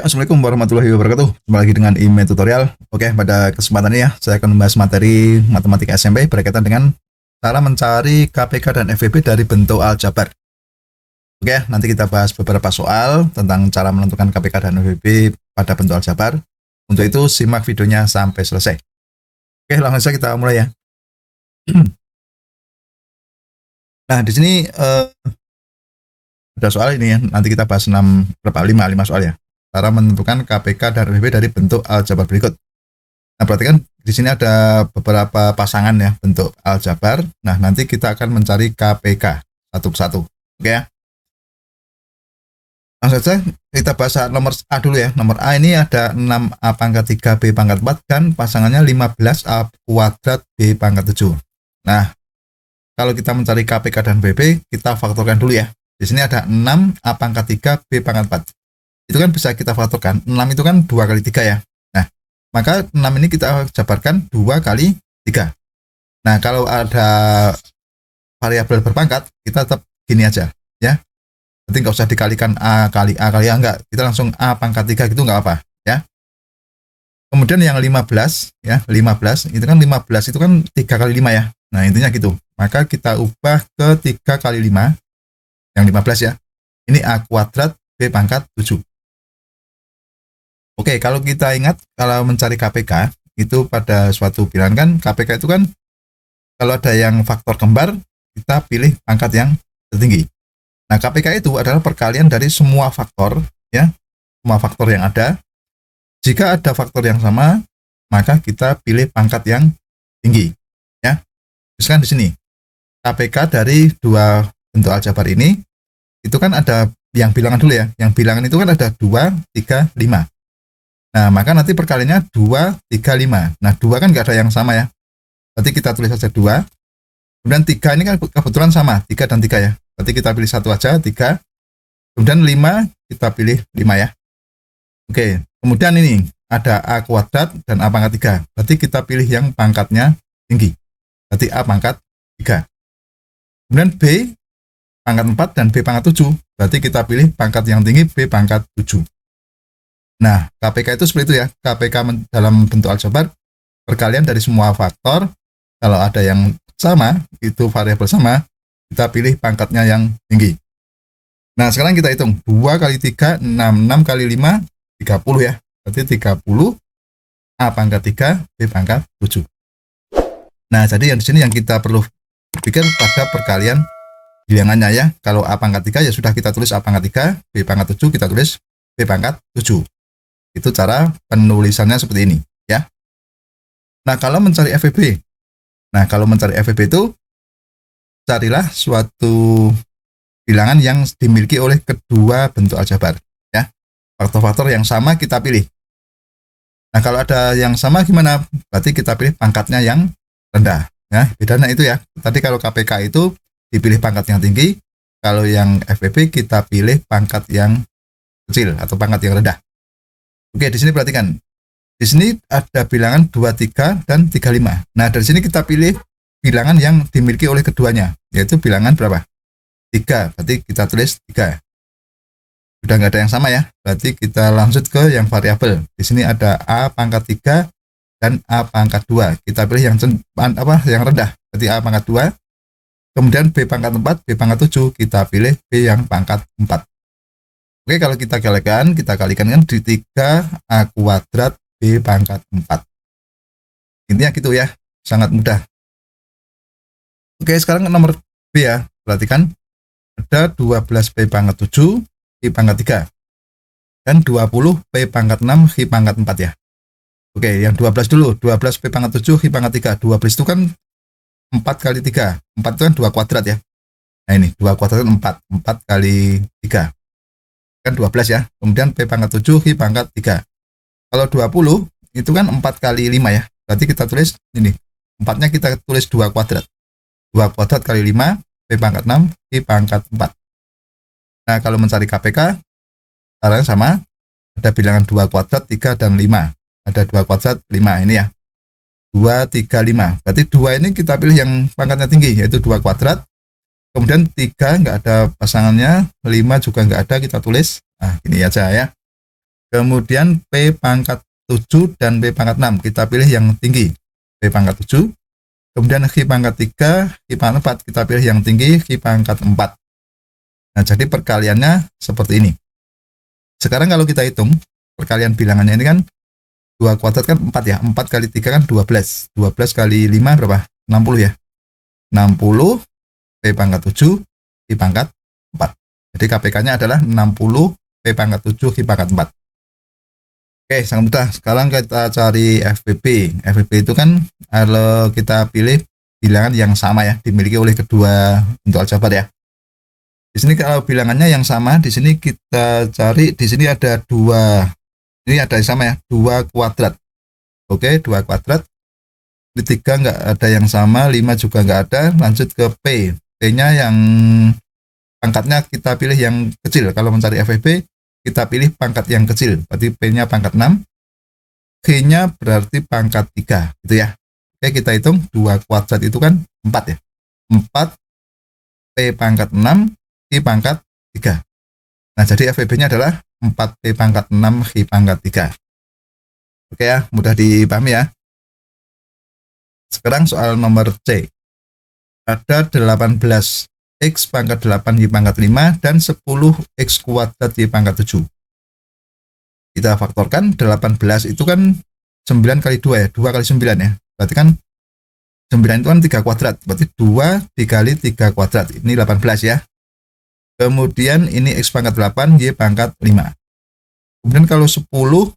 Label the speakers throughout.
Speaker 1: Ya, Assalamualaikum warahmatullahi wabarakatuh. Kembali lagi dengan IME Tutorial. Oke, pada kesempatan ini ya, saya akan membahas materi matematika SMP berkaitan dengan cara mencari KPK dan FVB dari bentuk aljabar. Oke, nanti kita bahas beberapa soal tentang cara menentukan KPK dan FVB pada bentuk aljabar. Untuk itu, simak videonya sampai selesai. Oke, langsung saja kita mulai ya. Nah, di sini ada soal ini ya. Nanti kita bahas 5 soal ya. Cara menentukan KPK dan FVB dari bentuk aljabar berikut. Nah, perhatikan di sini ada beberapa pasangan ya bentuk aljabar. Nah, nanti kita akan mencari KPK satu persatu. Oke ya. Langsung saja kita bahas nomor A dulu ya. Nomor A ini ada 6A pangkat 3 B pangkat 4 dan pasangannya 15A kuadrat B pangkat 7. Nah, kalau kita mencari KPK dan FVB, kita faktorkan dulu ya. Di sini ada 6A pangkat 3 B pangkat 4. Itu kan bisa kita faktorkan. 6 itu kan 2 kali 3 ya. Nah, maka 6 ini kita jabarkan 2 kali 3. Nah, kalau ada variabel berpangkat, kita tetap gini aja ya. Nanti nggak usah dikalikan A kali A, enggak. Kita langsung A pangkat 3 gitu nggak apa ya. Kemudian yang 15 ya, 15 itu kan 15 itu kan 3 kali 5 ya. Nah, intinya gitu. Maka kita ubah ke 3 kali 5 yang 15 ya. Ini A kuadrat B pangkat 7. Oke, kalau kita ingat kalau mencari KPK itu pada suatu bilangan kan KPK itu kan kalau ada yang faktor kembar kita pilih pangkat yang tertinggi. Nah, KPK itu adalah perkalian dari semua faktor ya, semua faktor yang ada. Jika ada faktor yang sama, maka kita pilih pangkat yang tinggi ya. Misalkan di sini KPK dari dua bentuk aljabar ini itu kan ada yang bilangan dulu ya. Yang bilangan itu kan ada 2, 3, 5. Nah, maka nanti perkaliannya 2, 3, 5. Nah, 2 kan nggak ada yang sama ya. Berarti kita tulis saja 2. Kemudian 3 ini kan kebetulan sama, 3 dan 3 ya. Berarti kita pilih satu aja, 3. Kemudian 5, kita pilih 5 ya. Oke, kemudian ini ada A kuadrat dan A pangkat 3. Berarti kita pilih yang pangkatnya tinggi. Berarti A pangkat 3. Kemudian B pangkat 4 dan B pangkat 7. Berarti kita pilih pangkat yang tinggi B pangkat 7. Nah, KPK itu seperti itu ya. KPK dalam bentuk aljabar perkalian dari semua faktor. Kalau ada yang sama, itu variabel sama, kita pilih pangkatnya yang tinggi. Nah, sekarang kita hitung 2 kali 3, 6, 6 kali 5, 30 ya. Berarti 30 A pangkat 3, B pangkat 7. Nah, jadi yang di sini yang kita perlu berpikir pada perkalian bilangannya ya. Kalau A pangkat 3 ya sudah kita tulis A pangkat 3, B pangkat 7 kita tulis B pangkat 7. Itu cara penulisannya seperti ini ya. Nah, kalau mencari FVB. Nah, kalau mencari FVB itu carilah suatu bilangan yang dimiliki oleh kedua bentuk aljabar ya. Faktor-faktor yang sama kita pilih. Nah, kalau ada yang sama gimana? Berarti kita pilih pangkatnya yang rendah ya. Bedanya itu ya. Tadi kalau KPK itu dipilih pangkat yang tinggi, kalau yang FVB kita pilih pangkat yang kecil atau pangkat yang rendah. Oke, di sini perhatikan. Di sini ada bilangan 23 dan 35. Nah, dari sini kita pilih bilangan yang dimiliki oleh keduanya, yaitu bilangan berapa? 3. Berarti kita tulis 3. Sudah nggak ada yang sama ya. Berarti kita lanjut ke yang variabel. Di sini ada A pangkat 3 dan A pangkat 2. Kita pilih yang rendah. Berarti A pangkat 2. Kemudian B pangkat 4, B pangkat 7. Kita pilih B yang pangkat 4. Oke, kalau kita kalikan kan di 3 A kuadrat B pangkat 4. Intinya gitu ya, sangat mudah. Oke, sekarang nomor B ya, perhatikan ada 12 B pangkat 7 I pangkat 3 dan 20 B pangkat 6 I pangkat 4 ya. Oke, yang 12 dulu, 12 B pangkat 7 I pangkat 3. 12 itu kan 4 kali 3, 4 itu kan 2 kuadrat ya. Nah, ini 2 kuadrat 4, 4 kali 3 kan 12 ya. Kemudian B pangkat 7 I pangkat 3. Kalau 20 itu kan 4 kali 5 ya. Berarti kita tulis ini. 4-nya kita tulis 2 kuadrat. 2 kuadrat kali 5 B pangkat 6 I pangkat 4. Nah, kalau mencari KPK caranya sama. Ada bilangan 2 kuadrat, 3 dan 5. Ada 2 kuadrat, 5 ini ya. 2, 3, 5. Berarti 2 ini kita pilih yang pangkatnya tinggi yaitu 2 kuadrat. Kemudian 3 nggak ada pasangannya, 5 juga nggak ada, kita tulis. Nah, gini aja ya. Kemudian P pangkat 7 dan P pangkat 6. Kita pilih yang tinggi, P pangkat 7. Kemudian Q pangkat 3, Q pangkat 4. Kita pilih yang tinggi, Q pangkat 4. Nah, jadi perkaliannya seperti ini. Sekarang kalau kita hitung, perkalian bilangannya ini kan 2 kuadrat kan 4 ya. 4 kali 3 kan 12. 12 kali 5 berapa? 60 ya. 60 P pangkat 7, Q pangkat 4. Jadi KPK-nya adalah 60 P pangkat 7, Q pangkat 4. Oke, sangat mudah. Sekarang kita cari FPP. FPP itu kan kalau kita pilih bilangan yang sama ya, dimiliki oleh kedua bentuk aljabar ya. Di sini kalau bilangannya yang sama, di sini kita cari, di sini ada dua, ini ada yang sama ya, 2 kuadrat. Oke, 2 kuadrat. Di 3 nggak ada yang sama, 5 juga nggak ada. Lanjut ke P. P-nya yang pangkatnya kita pilih yang kecil. Kalau mencari FPP, kita pilih pangkat yang kecil, berarti P-nya pangkat 6, G-nya berarti pangkat 3, gitu ya. Oke, kita hitung 2 kuadrat itu kan 4 ya. 4 P pangkat 6, G pangkat 3. Nah, jadi FPP-nya adalah 4 P pangkat 6, G pangkat 3. Oke ya, mudah dipahami ya. Sekarang soal nomor C. Ada 18 X pangkat 8 Y pangkat 5 dan 10 X kuadrat Y pangkat 7. Kita faktorkan 18 itu kan 9 kali 2 ya, 2 kali 9 ya. Berarti kan 9 itu kan 3 kuadrat, berarti 2 dikali 3 kuadrat, ini 18 ya. Kemudian ini X pangkat 8, Y pangkat 5. Kemudian kalau 10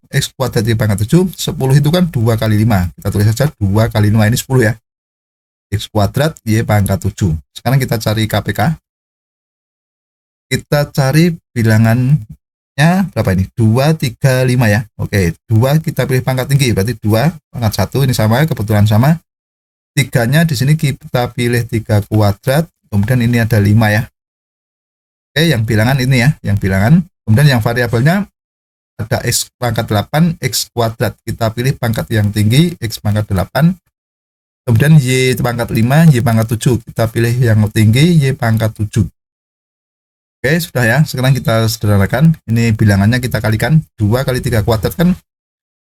Speaker 1: X kuadrat Y pangkat 7, 10 itu kan 2 kali 5. Kita tulis saja 2 kali 5, ini 10 ya. X kuadrat Y pangkat 7. Sekarang kita cari KPK. Kita cari bilangannya berapa ini? 2, 3, 5 ya. Oke, 2 kita pilih pangkat tinggi, berarti 2 pangkat 1 ini sama, kebetulan sama. 3-nya di sini kita pilih 3 kuadrat, kemudian ini ada 5 ya. Oke, yang bilangan ini ya, yang bilangan. Kemudian yang variabelnya ada X pangkat 8, X kuadrat. Kita pilih pangkat yang tinggi, X pangkat 8. Kemudian Y pangkat 5, Y pangkat 7. Kita pilih yang tinggi, Y pangkat 7. Oke, sudah ya. Sekarang kita sederhanakan. Ini bilangannya kita kalikan. 2 kali 3 kuadrat kan.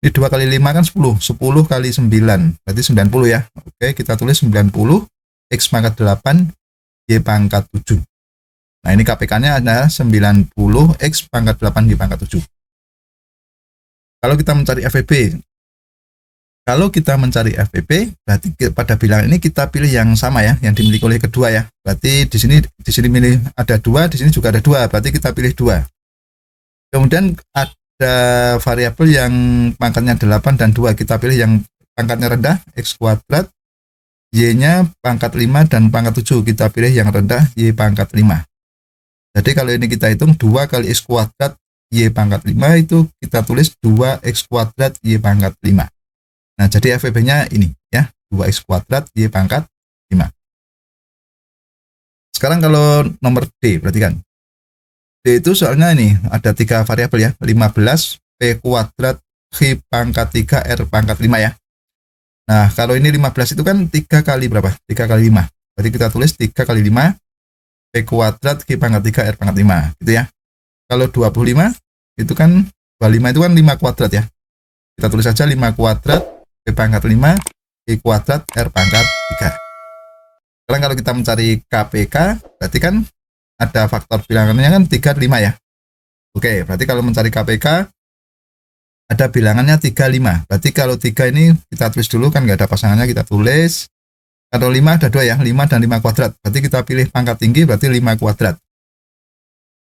Speaker 1: Ini 2 kali 5 kan 10. 10 kali 9. Berarti 90 ya. Oke, kita tulis 90. X pangkat 8, Y pangkat 7. Nah, ini KPK-nya adalah 90 X pangkat 8, Y pangkat 7. Kalau kita mencari FPP, berarti pada bilangan ini kita pilih yang sama ya, yang dimiliki oleh kedua ya. Berarti di sini milih ada 2, di sini juga ada 2, berarti kita pilih 2. Kemudian ada variabel yang pangkatnya 8 dan 2, kita pilih yang pangkatnya rendah, X kuadrat, Y-nya pangkat 5 dan pangkat 7, kita pilih yang rendah, Y pangkat 5. Jadi kalau ini kita hitung 2 kali X kuadrat, Y pangkat 5 itu kita tulis 2X kuadrat, Y pangkat 5. Nah, jadi FPP-nya ini ya, 2X kuadrat, Y pangkat 5. Sekarang kalau nomor D, perhatikan. D itu soalnya ini, ada 3 variabel ya, 15, P kuadrat, Q pangkat 3, R pangkat 5 ya. Nah, kalau ini 15 itu kan 3 kali berapa? 3 kali 5. Berarti kita tulis 3 kali 5, P kuadrat, Q pangkat 3, R pangkat 5. Gitu ya. Kalau 25, itu kan, 25 itu kan 5 kuadrat ya. Kita tulis saja 5 kuadrat, P pangkat 5, Q kuadrat, R pangkat 3. Sekarang kalau kita mencari KPK, berarti kan ada faktor bilangannya kan 3, 5 ya. Oke, berarti kalau mencari KPK, ada bilangannya 3, 5. Berarti kalau 3 ini kita tulis dulu, kan nggak ada pasangannya, kita tulis. Kalau 5 ada 2 ya, 5 dan 5 kuadrat. Berarti kita pilih pangkat tinggi, berarti 5 kuadrat.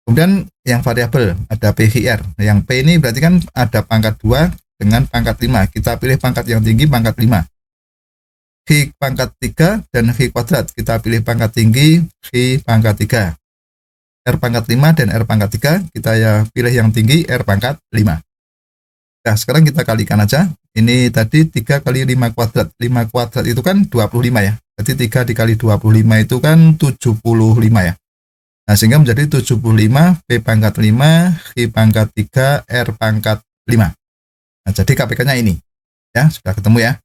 Speaker 1: Kemudian yang variabel, ada PQR. Yang P ini berarti kan ada pangkat 2, dengan pangkat 5. Kita pilih pangkat yang tinggi, pangkat 5. Q pangkat 3 dan Q kuadrat. Kita pilih pangkat tinggi, Q pangkat 3. R pangkat 5 dan R pangkat 3. Kita ya pilih yang tinggi, R pangkat 5. Nah, sekarang kita kalikan aja. Ini tadi 3 kali 5 kuadrat. 5 kuadrat itu kan 25 ya. Berarti 3 dikali 25 itu kan 75 ya. Nah, sehingga menjadi 75, P pangkat 5, Q pangkat 3, R pangkat 5. Nah, jadi KPK-nya ini. Ya, sudah ketemu ya.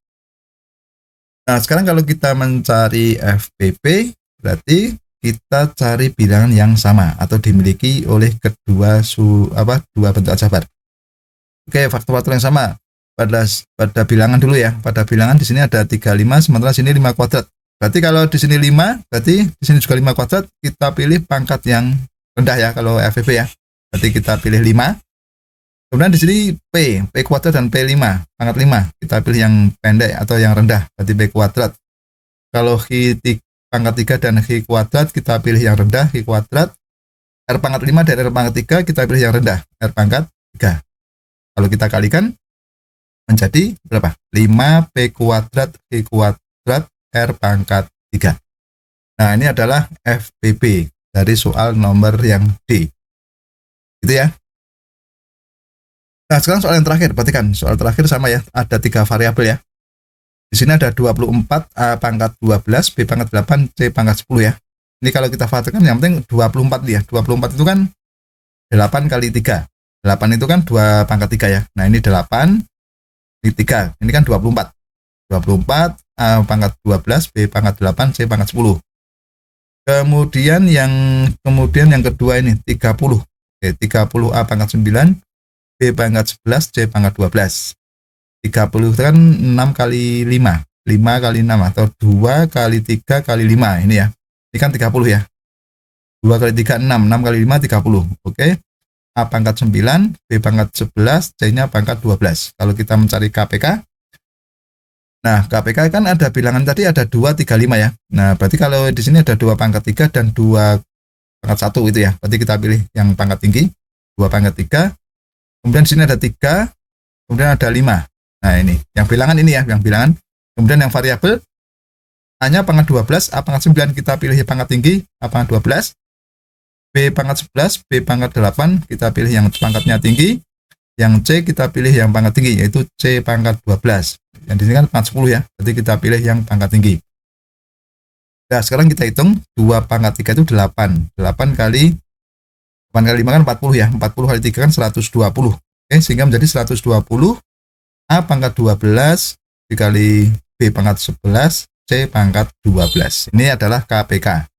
Speaker 1: Nah, sekarang kalau kita mencari FPP, berarti kita cari bilangan yang sama atau dimiliki oleh kedua dua bentuk aljabar. Oke, faktor-faktor yang sama. Pada bilangan dulu ya. Pada bilangan di sini ada 35, sementara sini 5 kuadrat. Berarti kalau di sini 5, berarti di sini juga 5 kuadrat, kita pilih pangkat yang rendah ya kalau FVB ya. Berarti kita pilih 5. Kemudian di sini P kuadrat dan P5, pangkat 5. Kita pilih yang pendek atau yang rendah, berarti P kuadrat. Kalau pangkat 3 dan H kuadrat, kita pilih yang rendah, H kuadrat. R pangkat 5 dan R pangkat 3, kita pilih yang rendah, R pangkat 3. Kalau kita kalikan, menjadi berapa? 5 P kuadrat, H kuadrat, R pangkat 3. Nah, ini adalah FBB dari soal nomor yang D. Gitu ya. Nah, sekarang soal yang terakhir. Perhatikan, soal terakhir sama ya. Ada 3 variabel ya. Di sini ada 24, A pangkat 12, B pangkat 8, C pangkat 10 ya. Ini kalau kita faktorkan yang penting 24 ya. 24 itu kan 8 kali 3. 8 itu kan 2 pangkat 3 ya. Nah, ini 8, ini 3. Ini kan 24. 24, A pangkat 12, B pangkat 8, C pangkat 10. Kemudian yang kedua ini 30. Oke, 30 A pangkat 9, B pangkat 11, C pangkat 12. 30 itu kan 6 kali 5. 5 kali 6 atau 2 kali 3 kali 5 ini ya. Ini kan 30 ya. 2 kali 3 6, 6 kali 5 30. Oke. A pangkat 9, B pangkat 11, C-nya pangkat 12. Kalau kita mencari KPK, nah, KPK kan ada bilangan tadi ada 2, 3, 5 ya. Nah, berarti kalau di sini ada 2 pangkat 3 dan 2 pangkat 1 itu ya. Berarti kita pilih yang pangkat tinggi, 2 pangkat 3. Kemudian di sini ada 3, kemudian ada 5. Nah, ini yang bilangan ini ya, yang bilangan. Kemudian yang variabel A-nya pangkat 12, A pangkat 9 kita pilih yang pangkat tinggi, A pangkat 12. B pangkat 11, B pangkat 8 kita pilih yang pangkatnya tinggi. Yang C kita pilih yang pangkat tinggi, yaitu C pangkat 12. Yang di sini kan pangkat 10 ya, berarti kita pilih yang pangkat tinggi. Nah, sekarang kita hitung 2 pangkat 3 itu 8. 8 kali 5 kan 40 ya. 40 kali 3 kan 120. Oke, sehingga menjadi 120 A pangkat 12 dikali B pangkat 11, C pangkat 12. Ini adalah KPK.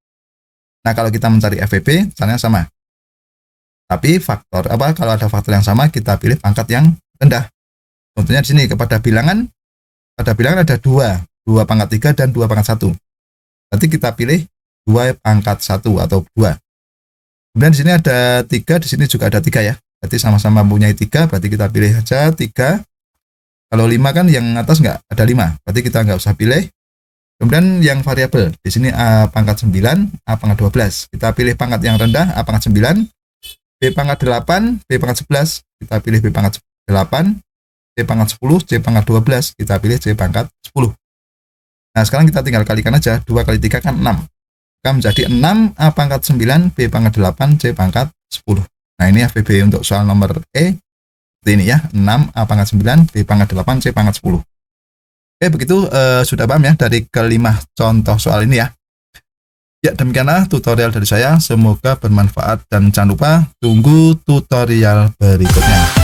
Speaker 1: Nah, kalau kita mencari FVB, caranya sama. Tapi kalau ada faktor yang sama, kita pilih pangkat yang rendah. Contohnya di sini pada bilangan ada 2 pangkat 3 dan 2 pangkat 1. Berarti kita pilih 2 pangkat 1 atau 2. Kemudian di sini ada 3, di sini juga ada 3 ya. Berarti sama-sama mempunyai 3, berarti kita pilih aja 3. Kalau 5 kan yang atas nggak ada 5, berarti kita nggak usah pilih. Kemudian yang variabel, di sini A pangkat 9, A pangkat 12. Kita pilih pangkat yang rendah, A pangkat 9. B pangkat 8, B pangkat 11. Kita pilih B pangkat 8. C pangkat 10, C pangkat 12. Kita pilih C pangkat 10. Nah, sekarang kita tinggal kalikan aja. 2 kali 3 kan 6. Maka menjadi 6, A pangkat 9, B pangkat 8, C pangkat 10. Nah, ini FVB untuk soal nomor E. Ini ya, 6, A pangkat 9, B pangkat 8, C pangkat 10. Oke, begitu sudah paham ya dari kelima contoh soal ini ya. Ya, demikianlah tutorial dari saya. Semoga bermanfaat dan jangan lupa tunggu tutorial berikutnya.